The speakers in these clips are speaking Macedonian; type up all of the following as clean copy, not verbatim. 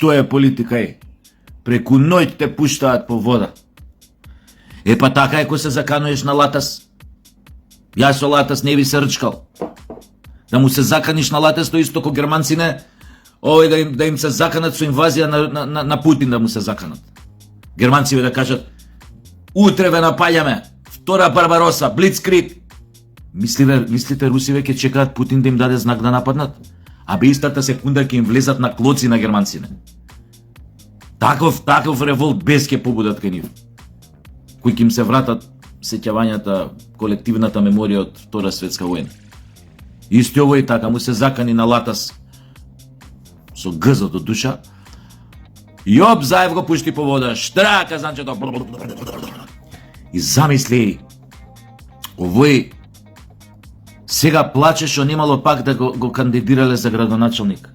Што е политика е? Преку ноќ те пуштаат по вода. Па така е кој се закануеш на Латас. Јас со Латас не би се рчкал. Да му се заканиш на Латас, то исто ко германците, да им се заканат со инвазија на Путин, да му се заканат. Германци да кажат: утре ве напаѓаме, втора Барбароса, Блицкриг. Мислите русиве ќе чекаат Путин да им даде знак да нападнат? Истата секунда ќе им влезат на клоци на германците. Таков револт без ќе побудат кај нив, кои ќе им се вратат сеќавањата, колективната меморија од Втора светска војна. Исти овој така му се закани на Латас со гзот од душа. Јоп Заев го пушти по вода, штра казанчето. И замисли, овој сега плаче што немало пак да го кандидирале за градоначалник.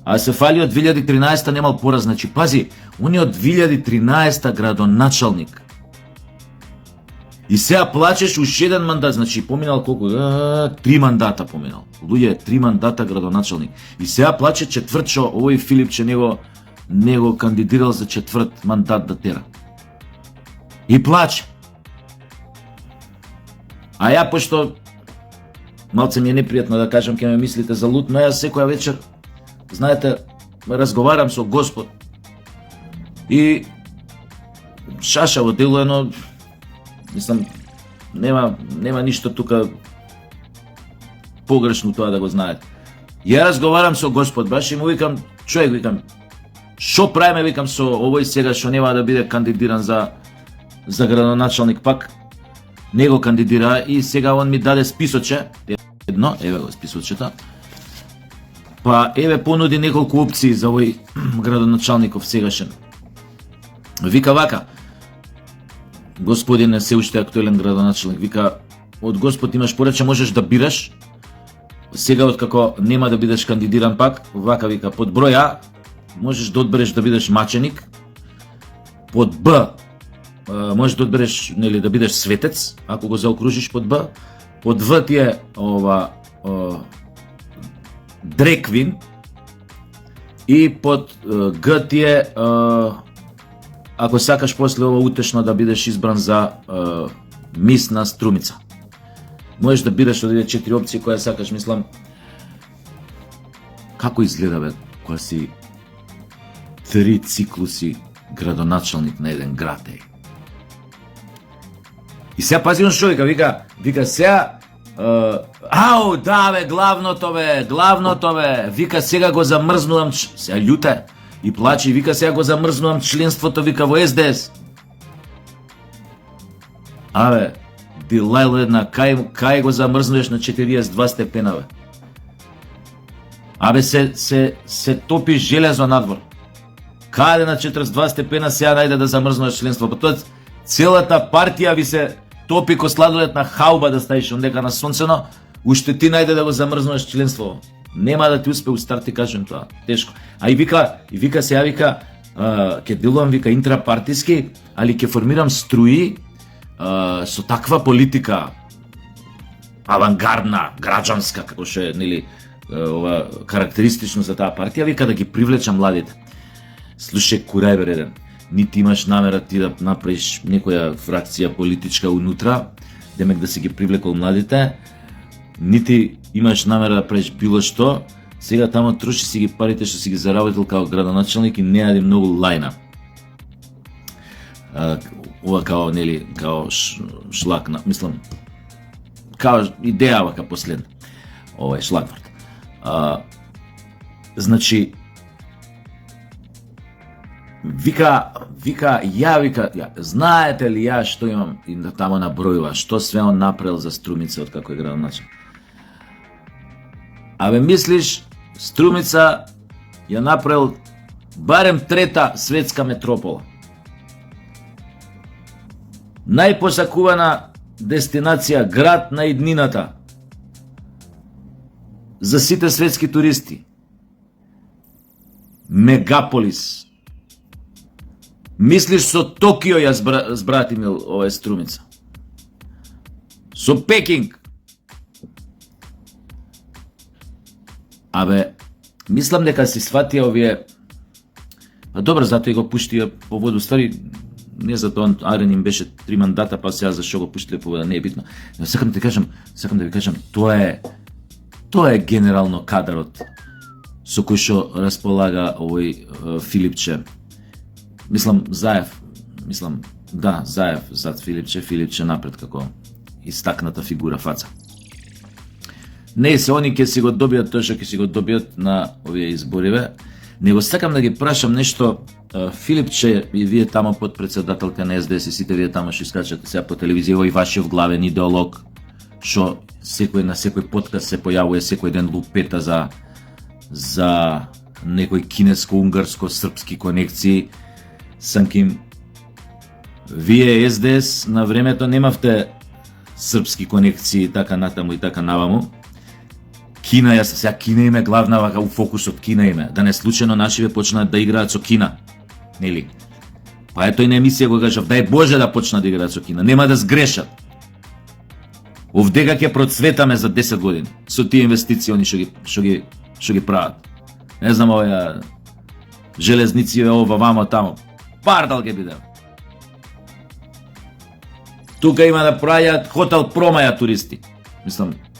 А се фали од 2013 немал пораз. Значи, пази, он е од 2013 градоначалник. И сега плачеш уш еден мандат, значи поминал колку? 3 мандата поминал. Луѓе, 3 мандата градоначалник. И сега плаче четврт што овој Филипче него кандидирал за четврт мандат да тера. И плаче. А ја, пошто малце ми е непријатно да кажам, ќе ме мислите за лут, но јас секоја вечер, знаете, разговарам со Господ. И шашаво делува, но мислам, нема ништо тука погрешно тоа да го знаете. Ја разговарам со Господ, баш и му викам: човек, викам, шо правиме, викам, со овој сега што нема да биде кандидиран за градоначалник пак. Него кандидира и сега он ми даде списоче, едно, еве го списочето. Па еве понуди неколку опции за овој градоначалников сегашен. Вика вака: господине, се уште актуелен градоначалник, вика, од Господ имаш порача, можеш да бираш. Сега откако нема да бидеш кандидиран пак, вака вика: под број А можеш да одбереш да бидеш маченик, под Б можеш да одбереш, нели, да бидеш светец, ако го заокружиш под Б, под В ти е дреквин и под Г ти е, ако сакаш после ова утешно да бидеш избран за мис на Струмица. Можеш да бираш од овие 4 опции која сакаш. Мислам, како изгледа бе кога си 3 циклуси градоначалник на еден град е. И сега пази он што вика сега, ау, да бе, главното бе, вика сега го замрзнувам, сега љута и плаче, вика сега го замрзнувам членството, вика, во СДС. Абе, Дилајло една, кај го замрзнуваш на 42 степена, бе? Абе, се топи железо надвор. Каде на 42 степена сега најде да замрзнуваш членство? Па тоа целата партија ви се топи ко сладолед на хауба да ставиш ондека на сонцено, уште ти најде да го замрзнуваш членство. Нема да ти успе у старт, ти кажем тоа. Тешко. А и вика сега, вика, ќе делувам, вика, интрапартиски, али ќе формирам струи со таква политика авангардна, граѓанска, како што е, нели, ова карактеристично за таа партија, вика, да ги привлечам младите. Слушај, курај бе, еден, нити имаш намера ти да направиш некоја фракција политичка унутра, демек да си ги привлекол младите, нити имаш намера да правиш било што, сега тамо троши си ги парите што си ги заработил као градоначалник и не јади многу лајна. Ова као, нели, као шлак, мислам, као идеја вака последна. Ова е шлагворд. Значи, вика, знаете ли ја што имам, и тамо набројува, што све он направил за Струмица од како е градоначалник. Абе, мислиш, Струмица ја направил барем 3-та светска метропола. Најпосакувана дестинација, град на иднината за сите светски туристи. Мегаполис. Мислиш, со Токио ја збратимил ова е Струмица. Со Пекинг. Абе, мислам дека си сватија овие А добро, затоа и го пуштија по воду. Ствари, не за тоа Арен им беше 3 мандата, па сега зашо го пуштиле по вода, не е битно. Но сакам да ви кажам, тоа е генерално кадарот со кој што располага овој Филипче. Заев зад Филипче напред како истакната фигура фаца. Не се они ќе си го добијат тоа што ќе си го добијат на овие избориве. Него сакам да ги прашам нешто. Филипче и вие тамо подпредседателка на СДС и сите вие тамо што искачате сега по телевизија, овој вашиот главен идеолог што на секој подкаст се појавува секој ден лупета за некој кинеско-унгарско-српски конекции. Санким, вие СДС на времето немавте српски конекции така натаму и така наваму. Кина им е главна вака у фокусот, Кина им е. Да не случајно нашиве почнат да играат со Кина. Нели? Па ето и на емисија го кажав, дај Боже да почнат да играат со Кина. Нема да сгрешат. Овдека ќе процветаме за 10 години со тие инвестиции они што ги прават. Не знам, оваа железници ова вамо тамо. Пардал ќе биде. Тука има да прајат хотел промаја туристи.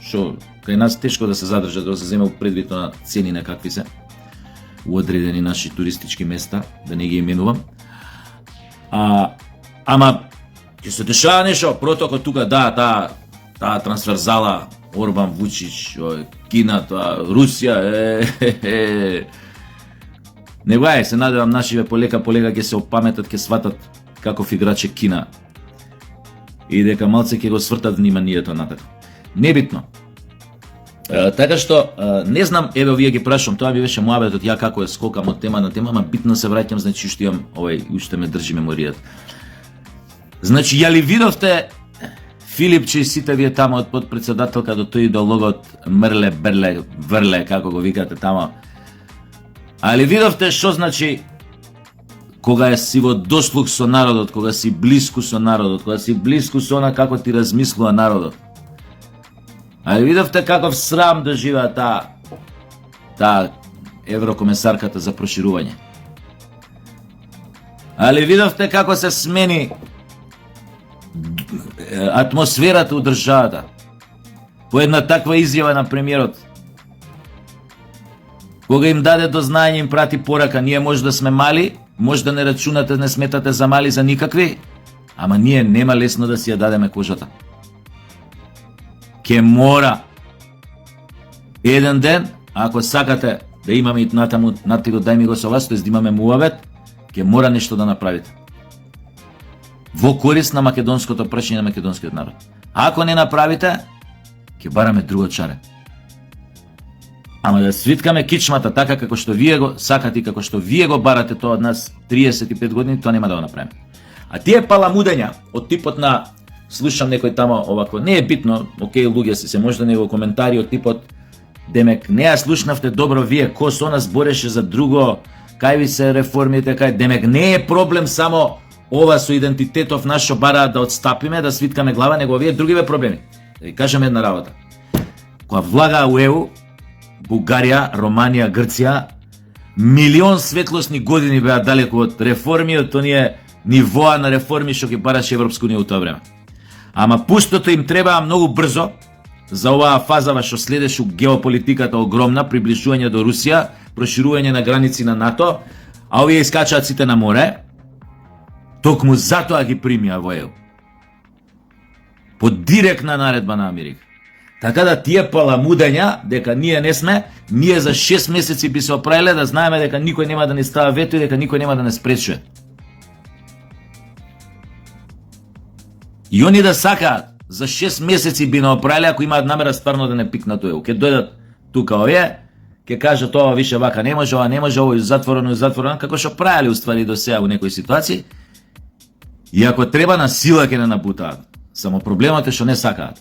Што кај нас тешко да се задржат, да се зема предвид на цени на какви се у одредени наши туристички места, да не ги именувам. Ама ќе се дешава нешто, протокол тука, таа трансферзала Орбан, Вучич, Кина, Русија, Него се надевам нашиве полека ќе се опаметат, ќе сватат каков играч е Кина и дека малце ќе го свртат вниманието натака. Небитно. Така што, не знам, еве вие ги прашам, тоа ми беше муабетот, ја како е скокам од тема на тема, ама битно се враќам, значи уште имам, уште ме држи меморијата. Значи, ја ли видовте Филипче и сите вие тамо од подпредседателка до тој идеологот Мрле, Врле, како го викате тамо. Али видовте што значи кога си во дослуг со народот, кога си блиску со народот, кога си блиску со она како ти размислува народот. Али видовте каков срам доживеа таа еврокомесарката за проширување. Али видовте како се смени атмосферата у државата по една таква изјава на премиерот. Кога им даде до знаење, им прати порака, ние може да сме мали, може да не рачунате, не сметате за мали, за никакви, ама ние нема лесно да си ја дадеме кожата. Ке мора еден ден, ако сакате да имаме и натаму, натиго дај ми го со вас, тоест да имаме муавет, ке мора нешто да направите. Во корист на македонското прашање, на македонскиот народ. Ако не направите, ке бараме друго чаре. Ама да свиткаме кичмата така како што вие го сакате и како што вие го барате тоа од нас 35 години, тоа нема да го направиме. А тие паламудења од типот на слушам некој тамо овако, не е битно, окей, луѓе се може да не во коментари од типот демек не ја слушнавте добро вие, ко со нас бореше за друго, кај ви се реформите, кај демек не е проблем само ова со идентитетов наш што бараат да отстапиме, да свиткаме глава, него овие другиве проблеми. Да ви кажам една работа. Кога влага у ЕУ, Бугарија, Романија, Грција, милион светлосни години беа далеку од реформи, од оние нивоа на реформи што ги бараше Европска унија у тоа време. Ама пустото им требаа многу брзо за оваа фазава што следеше у геополитиката огромна, приближување до Русија, проширување на граници на НАТО, а овие искачаат сите на море, токму затоа ги примија во ЕУ. По директна наредба на Америка. Така да тие паламудења дека ние не сме, ние за 6 месеци би се оправиле да знаеме дека никој нема да ни става вето и дека никој нема да не спречува. И они да сакаат за 6 месеци би не оправиле ако имаат намера стварно да не пикнат ЕУ. Ке дојдат тука овие, ке кажат ова више вака не може, ова не може, ово е затворено, како што правеле уствари до сега во некои ситуации. И ако треба на сила ке не напутаат. Само проблемот е што не сакаат.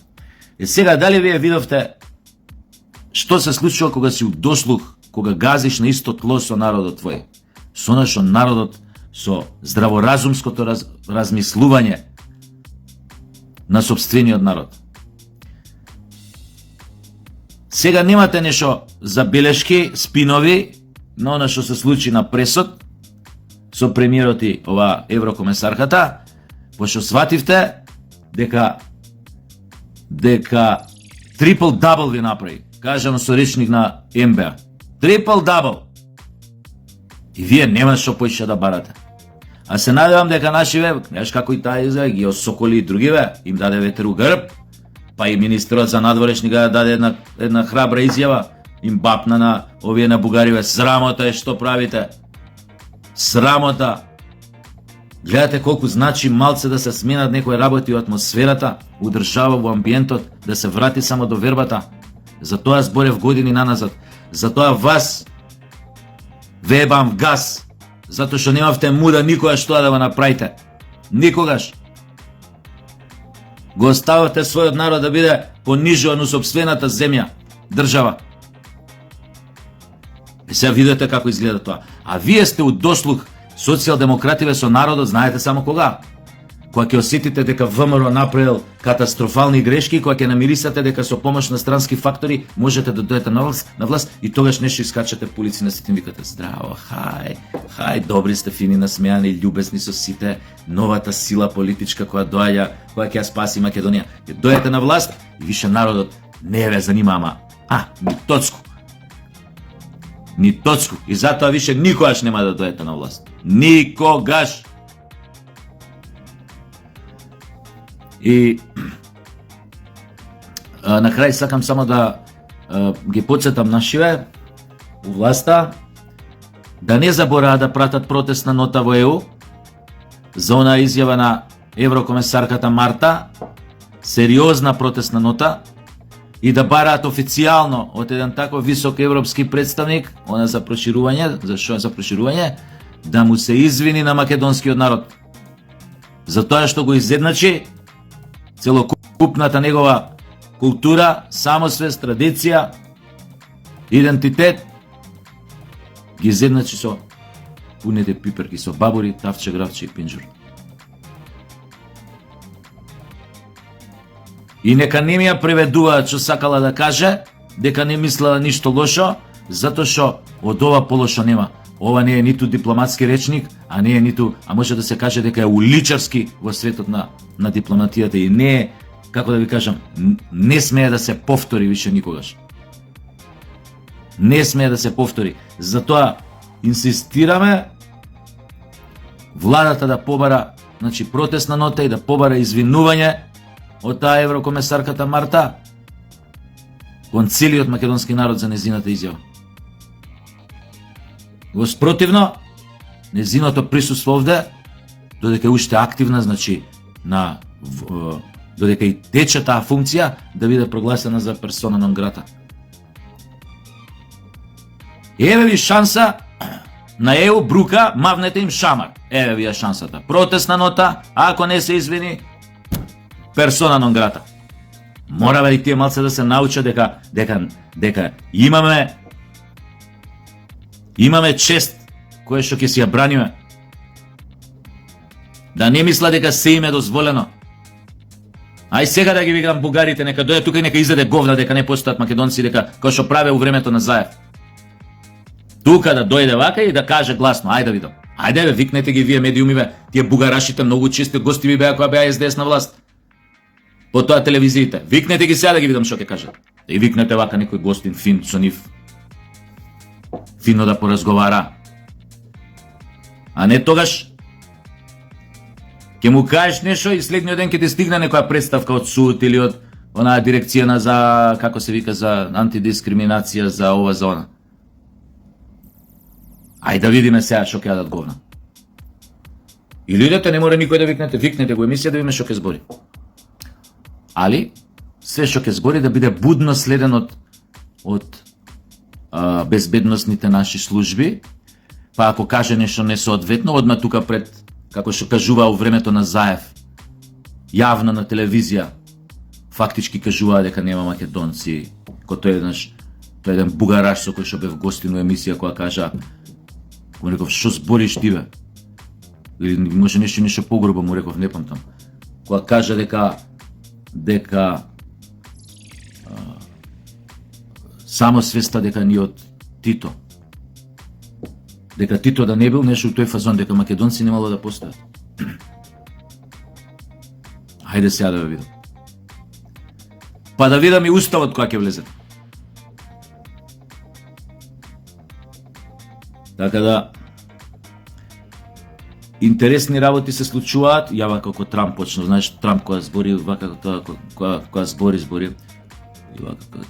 Сега, дали вие видовте што се случува кога си у дослух, кога газиш на исто тло со народот твој? Со нашо народот, со здраворазумското размислување на собствениот народ. Сега немате нешто забелешки, спинови на она што се случи на пресот, со премиерот и ова еврокомесарката, пошто свативте дека трипл дабл ви направи, кажано со речник на МБА. Трипл дабл. И вие нема што поише да барате. А се надевам дека нашиве, знаеш како и таа изјава, ги осоколи и другиве, им даде ветер у грб, па и министерот за надворешни га даде една храбра изјава, им бапна на овие на бугариве. Срамота е што правите. Срамота. Гледате колку значи малце да се сменат некои работи во атмосферата, у држава, во амбиентот, да се врати само до вербата. Затоа зборев години наназад. Затоа вас вебам в газ, затоа што немавте муда никогаш тоа да го направите. Никогаш. Го остававте својот народ да биде понижуван у сопствената земја, држава. И сега видите како изгледа тоа. А вие сте у дослух социјалдемокративе со народот, знаете само кога? Кога ќе осетите дека ВМРО направил катастрофални грешки, кога ќе намирисате дека со помош на странски фактори можете да дојдете на власт и тогаш нешто искачате по улици на сите им викате: здраво, хај, добри сте, фини, насмејани, љубесни со сите, новата сила политичка која доаѓа, која ќе ја спаси Македонија. Ќе дојдете на власт и више народот не ве занима, ни тоцку. И затоа више никогаш нема да дојдете на власт. Никогаш. И на крај сакам само да ги потсетам нашиве у власта да не забораат да пратат протестна нота во ЕУ за она изјава на еврокомесарката Марта, сериозна протестна нота, и да бараат официјално од еден таков висок европски представник, она за проширување, за проширување, да му се извини на македонскиот народ за тоа што го изедначи целокупната негова култура, самосвест, традиција, идентитет, ги изедначи со пуните пиперки, со бабури, тавче, гравче и пинџур. И нека не ми ја преведуваат што сакала да каже, дека не мислела ништо лошо, затоа што од ова полошо нема. Ова не е ниту дипломатски речник, а не е ниту, а може да се каже дека е уличарски во светот на дипломатијата и не е, како да ви кажам, не смее да се повтори више никогаш. Не смее да се повтори. Затоа инсистираме владата да побара, значи, протестна нота и да побара извинување од таа еврокомесарката Марта кон целиот македонски народ за незината изјава. Во спротивно, незиното присуство овде, додека е уште активна, значи, додека и тече таа функција, да биде прогласена за персона нон грата. Еве ви шанса на ЕУ, брука, мавнете им шамар. Еве ви ја шансата. Протестна нота, ако не се извини, персона нон грата. Мора и тие малце да се научат дека имаме чест која што ќе си ја браниме. Да не мисла дека се им е дозволено. Ај сега да ги викам бугарите, нека дојде тука и нека изеде говна дека не постојат македонци, дека кој што праве у времето на Заев. Тука да дојде вака и да каже гласно: ајде да видам. Ајде бе, викнете ги вие медиумиве, тие бугарашите многу чести гости ви беа кога беа СДС на власт. По тоа телевизиите. Викнете ги сега да ги видам што ќе кажат. И викнете вака некој гостин фин со нив. Фино да поразговара. А не тогаш ќе му кажеш нешто и следниот ден ќе ти стигне некоја представка од суд или од онаа дирекција за, како се вика, за антидискриминација, за ова, за она. Ајде да видиме сега што ќе дадат говна. Или идете, не мора никој да викнете го емисија да видиме што ќе збори. Али се што ќе збори да биде будно следен од безбедносните наши служби, па ако каже нешто несоодветно, одма тука пред, како што кажува у времето на Заев, јавно на телевизија, фактички кажува дека нема македонци, тој еден бугараш со кој што бев гостин у емисија, која кажа, му реков, што збориш ти бе? Или може нешто погрубо, му реков, не памтам. Која кажа дека само свеста дека ни од Тито. дека Тито да не бил нешто тој фазон, дека македонци немало да постојат. Хајде сега да ве видам. Па да видам и уставот кога ќе влезе. Така да, интересни работи се случуваат, ја вака како Трамп почна, знаеш, Трамп кога збори, вака кога збори, и вака,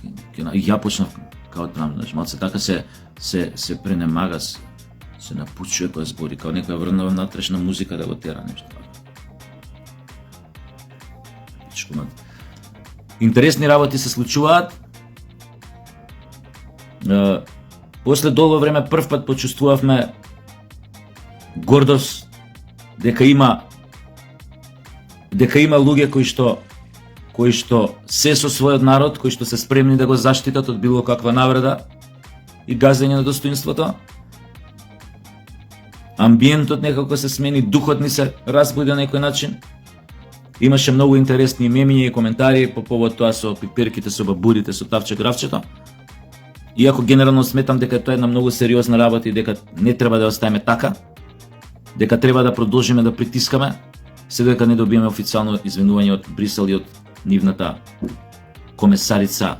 и ја почнав као Трамп, знаеш, малце така се пренемага, се напучува кога збори, као некоја врнава натрешна музика да го тера нешто. Интересни работи се случуваат. После долго време првпат почувствувавме гордост дека има луѓе кои што се со својот народ, кои што се спремни да го заштитат од било каква навреда и газење на достоинството. Амбиентот некако се смени, духот ни се разбуди на некој начин. Имаше многу интересни мемиња и коментари по повод тоа со пиперките, со бабурите, со тавче гравчето. Иако генерално сметам дека тоа е една многу сериозна работа и дека не треба да оставиме така, дека треба да продолжиме да притискаме, се дека не добиеме официјално извинување од Брисел и од нивната комесарица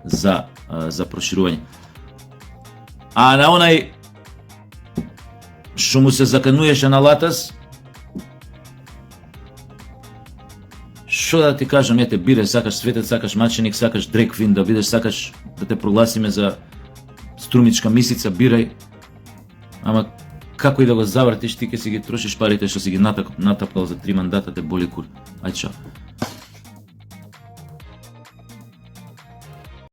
за проширување. А на онај што му се закануеше на латас, што да ти кажам, ете, бире, сакаш светец, сакаш маченик, сакаш дреквин да бидеш, сакаш да те прогласиме за струмичка мисица, бирај. Ама како и да го завртиш, ти ќе си ги трошиш парите што си ги натапкал за 3 мандата, те боли кур. Ај чао.